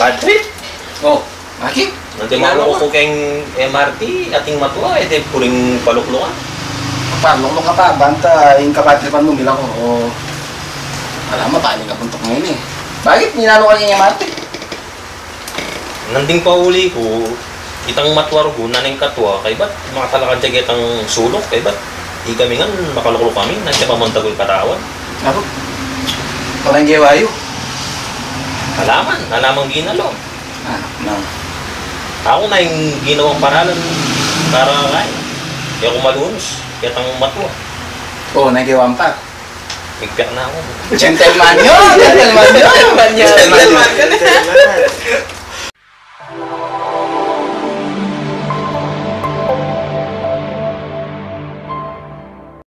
Bad trip. Oh, bakit? Nanti malo ko kayong MRT, ating matwa, ito puring paluklukan. Palong ka pa, banta, yung kapatripan mo, bilang ko. Oh, alam mo, paano ka puntok ngayon eh. Bakit? Ninalo ka niya yung MRT? Nanding pauli ko, itang matwar ko, naning katwa, kay ba't mga talakad siya itang sulok, kay ba't di kami nga makaluklo kami, nandiyan pa man tagoy katawan. Ako, parang giwayo. Alamang ginalo. Ah, no. Ako na yung ginawang paralan para kain. Kaya ko malunos, kaya tang matwa. Oh, nagiwang pa. Nagpiyak na ako. Gentleman yun! Gentleman yun! Gentleman ka na.